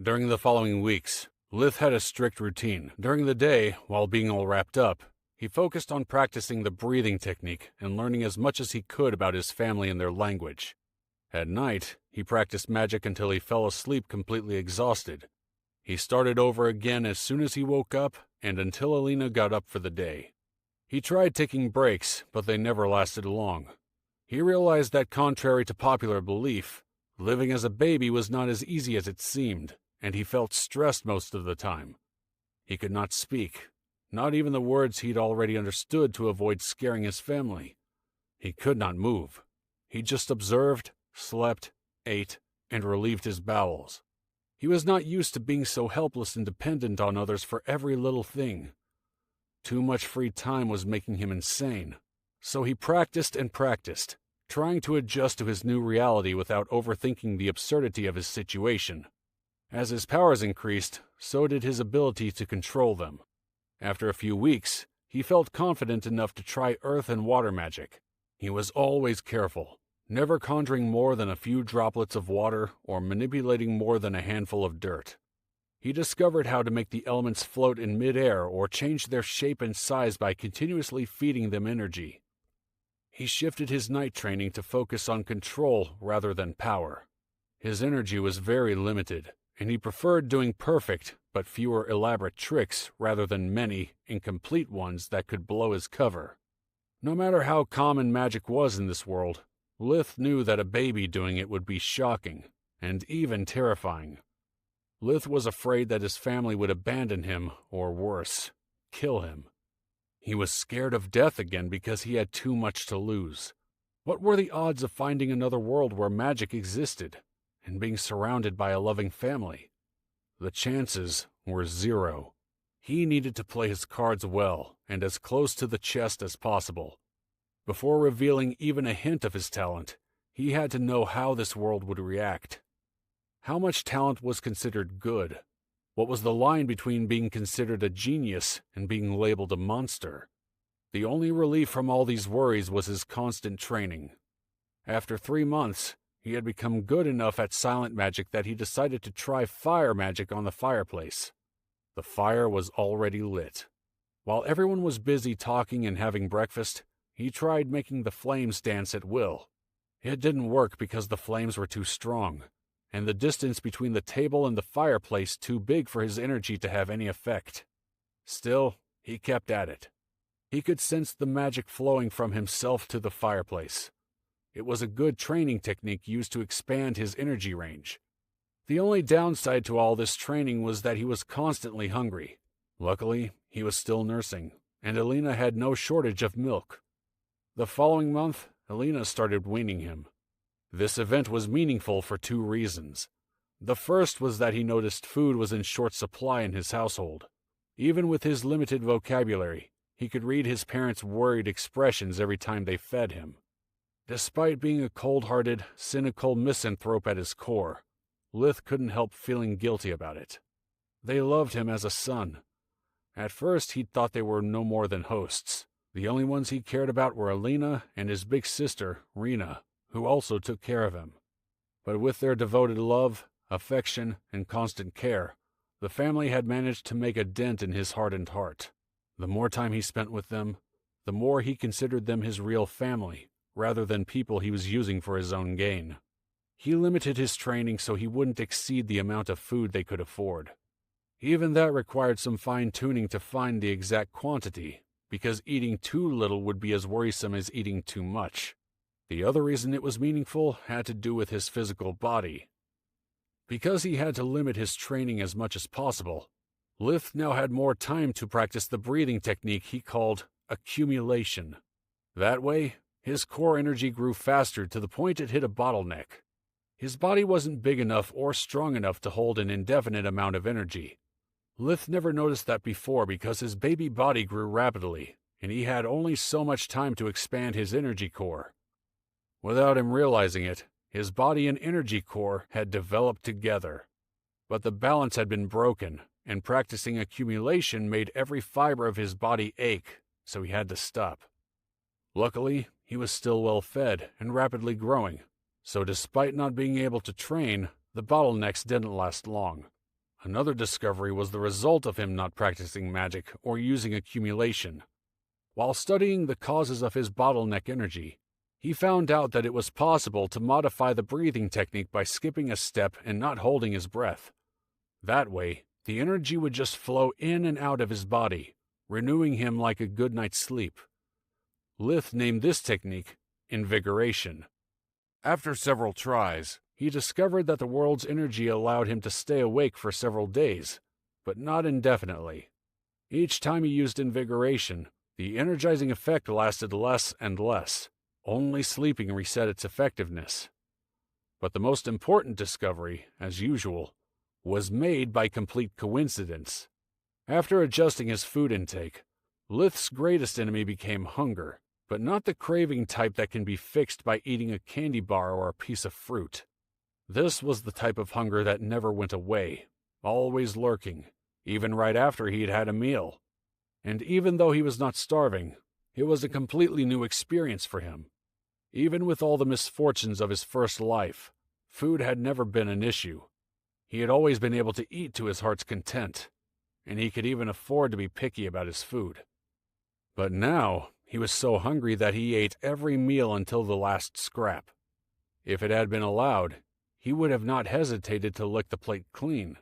During the following weeks, Lith had a strict routine. During the day, while being all wrapped up, he focused on practicing the breathing technique and learning as much as he could about his family and their language. At night, he practiced magic until he fell asleep completely exhausted. He started over again as soon as he woke up and until Alina got up for the day. He tried taking breaks, but they never lasted long. He realized that contrary to popular belief, living as a baby was not as easy as it seemed, and he felt stressed most of the time. He could not speak, not even the words he'd already understood to avoid scaring his family. He could not move. He just observed, slept, ate, and relieved his bowels. He was not used to being so helpless and dependent on others for every little thing. Too much free time was making him insane. So he practiced and practiced, trying to adjust to his new reality without overthinking the absurdity of his situation. As his powers increased, so did his ability to control them. After a few weeks, he felt confident enough to try earth and water magic. He was always careful, never conjuring more than a few droplets of water or manipulating more than a handful of dirt. He discovered how to make the elements float in midair or change their shape and size by continuously feeding them energy. He shifted his night training to focus on control rather than power. His energy was very limited, and he preferred doing perfect but fewer elaborate tricks rather than many incomplete ones that could blow his cover. No matter how common magic was in this world, Lith knew that a baby doing it would be shocking and even terrifying. Lith was afraid that his family would abandon him or worse, kill him. He was scared of death again because he had too much to lose. What were the odds of finding another world where magic existed and being surrounded by a loving family? The chances were 0. He needed to play his cards well and as close to the chest as possible. Before revealing even a hint of his talent, he had to know how this world would react. How much talent was considered good? What was the line between being considered a genius and being labeled a monster? The only relief from all these worries was his constant training. After 3 months, he had become good enough at silent magic that he decided to try fire magic on the fireplace. The fire was already lit. While everyone was busy talking and having breakfast, he tried making the flames dance at will. It didn't work because the flames were too strong, and the distance between the table and the fireplace too big for his energy to have any effect. Still, he kept at it. He could sense the magic flowing from himself to the fireplace. It was a good training technique used to expand his energy range. The only downside to all this training was that he was constantly hungry. Luckily, he was still nursing, and Alina had no shortage of milk. The following month, Alina started weaning him. This event was meaningful for 2 reasons. The first was that he noticed food was in short supply in his household. Even with his limited vocabulary, he could read his parents' worried expressions every time they fed him. Despite being a cold-hearted, cynical misanthrope at his core, Lith couldn't help feeling guilty about it. They loved him as a son. At first, he'd thought they were no more than hosts. The only ones he cared about were Alina and his big sister, Rena, who also took care of him. But with their devoted love, affection, and constant care, the family had managed to make a dent in his hardened heart. The more time he spent with them, the more he considered them his real family, rather than people he was using for his own gain. He limited his training so he wouldn't exceed the amount of food they could afford. Even that required some fine-tuning to find the exact quantity, because eating too little would be as worrisome as eating too much. The other reason it was meaningful had to do with his physical body. Because he had to limit his training as much as possible, Lith now had more time to practice the breathing technique he called accumulation. That way, his core energy grew faster to the point it hit a bottleneck. His body wasn't big enough or strong enough to hold an indefinite amount of energy. Lith never noticed that before because his baby body grew rapidly, and he had only so much time to expand his energy core. Without him realizing it, his body and energy core had developed together. But the balance had been broken, and practicing accumulation made every fiber of his body ache, so he had to stop. Luckily, he was still well fed and rapidly growing, so despite not being able to train, the bottlenecks didn't last long. Another discovery was the result of him not practicing magic or using accumulation. While studying the causes of his bottleneck energy, he found out that it was possible to modify the breathing technique by skipping a step and not holding his breath. That way, the energy would just flow in and out of his body, renewing him like a good night's sleep. Lith named this technique invigoration. After several tries, he discovered that the world's energy allowed him to stay awake for several days, but not indefinitely. Each time he used invigoration, the energizing effect lasted less and less. Only sleeping reset its effectiveness. But the most important discovery, as usual, was made by complete coincidence. After adjusting his food intake, Lith's greatest enemy became hunger, but not the craving type that can be fixed by eating a candy bar or a piece of fruit. This was the type of hunger that never went away, always lurking, even right after he'd had a meal. And even though he was not starving, it was a completely new experience for him. Even with all the misfortunes of his first life, food had never been an issue. He had always been able to eat to his heart's content, and he could even afford to be picky about his food. But now, he was so hungry that he ate every meal until the last scrap. If it had been allowed, he would have not hesitated to lick the plate clean.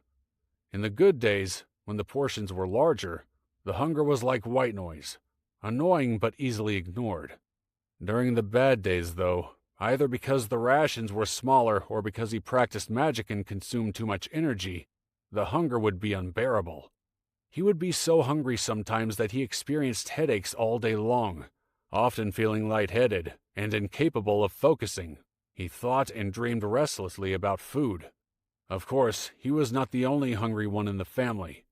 In the good days, when the portions were larger, the hunger was like white noise, annoying but easily ignored. During the bad days, though, either because the rations were smaller or because he practiced magic and consumed too much energy, the hunger would be unbearable. He would be so hungry sometimes that he experienced headaches all day long, often feeling lightheaded and incapable of focusing. He thought and dreamed restlessly about food. Of course, he was not the only hungry one in the family.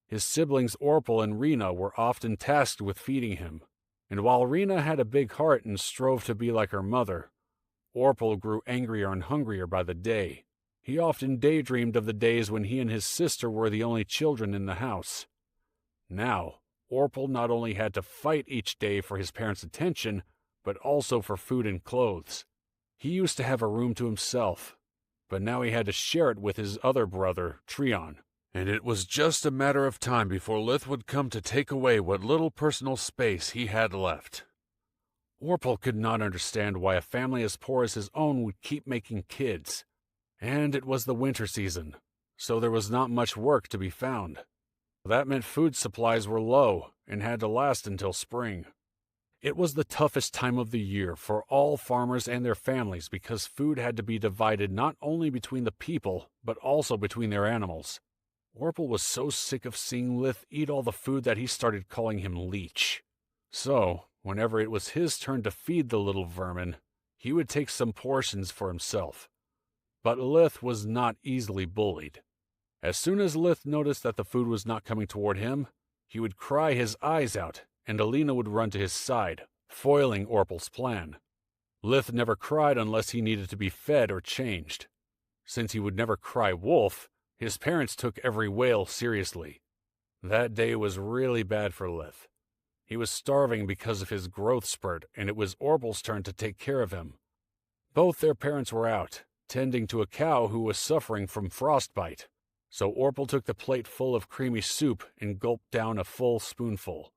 His siblings Orpal and Rena were often tasked with feeding him, and while Rena had a big heart and strove to be like her mother, Orpal grew angrier and hungrier by the day. He often daydreamed of the days when he and his sister were the only children in the house. Now, Orpal not only had to fight each day for his parents' attention, but also for food and clothes. He used to have a room to himself, but now he had to share it with his other brother, Treon. And it was just a matter of time before Lith would come to take away what little personal space he had left. Orpal could not understand why a family as poor as his own would keep making kids. And it was the winter season, so there was not much work to be found. That meant food supplies were low and had to last until spring. It was the toughest time of the year for all farmers and their families because food had to be divided not only between the people, but also between their animals. Orpal was so sick of seeing Lith eat all the food that he started calling him Leech. So, whenever it was his turn to feed the little vermin, he would take some portions for himself. But Lith was not easily bullied. As soon as Lith noticed that the food was not coming toward him, he would cry his eyes out, and Alina would run to his side, foiling Orpal's plan. Lith never cried unless he needed to be fed or changed. Since he would never cry wolf, his parents took every wail seriously. That day was really bad for Lith. He was starving because of his growth spurt, and it was Orpal's turn to take care of him. Both their parents were out, tending to a cow who was suffering from frostbite, so Orpal took the plate full of creamy soup and gulped down a full spoonful.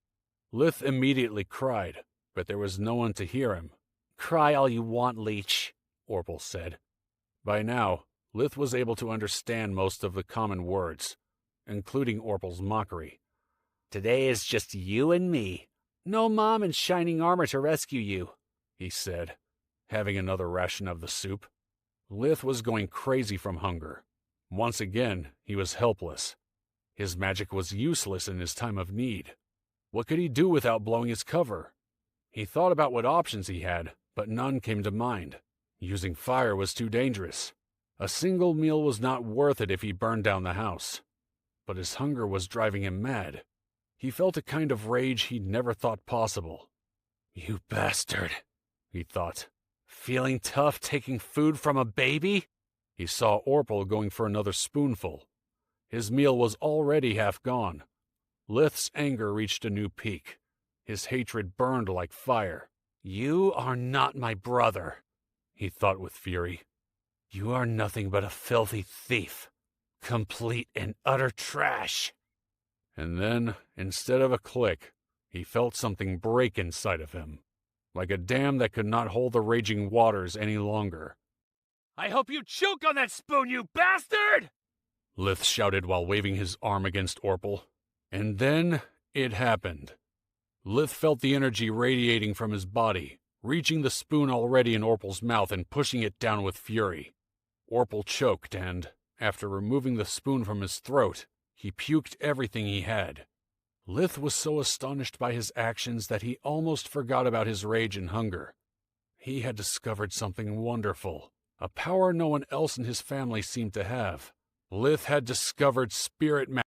Lith immediately cried, but there was no one to hear him. "Cry all you want, Leech," Orpal said. By now, Lith was able to understand most of the common words, including Orpal's mockery. "Today is just you and me. No mom in shining armor to rescue you," he said, having another ration of the soup. Lith was going crazy from hunger. Once again, he was helpless. His magic was useless in his time of need. What could he do without blowing his cover? He thought about what options he had, but none came to mind. Using fire was too dangerous. A single meal was not worth it if he burned down the house. But his hunger was driving him mad. He felt a kind of rage he'd never thought possible. "You bastard," he thought. "Feeling tough taking food from a baby?" He saw Orpal going for another spoonful. His meal was already half gone. Lith's anger reached a new peak. His hatred burned like fire. "You are not my brother," he thought with fury. "You are nothing but a filthy thief. Complete and utter trash. And then, instead of a click, he felt something break inside of him, like a dam that could not hold the raging waters any longer. I hope you choke on that spoon, you bastard! Lith shouted while waving his arm against Orpal. And then it happened. Lith felt the energy radiating from his body, reaching the spoon already in Orpal's mouth and pushing it down with fury. Orpal choked and, after removing the spoon from his throat, he puked everything he had. Lith was so astonished by his actions that he almost forgot about his rage and hunger. He had discovered something wonderful, a power no one else in his family seemed to have. Lith had discovered spirit magic.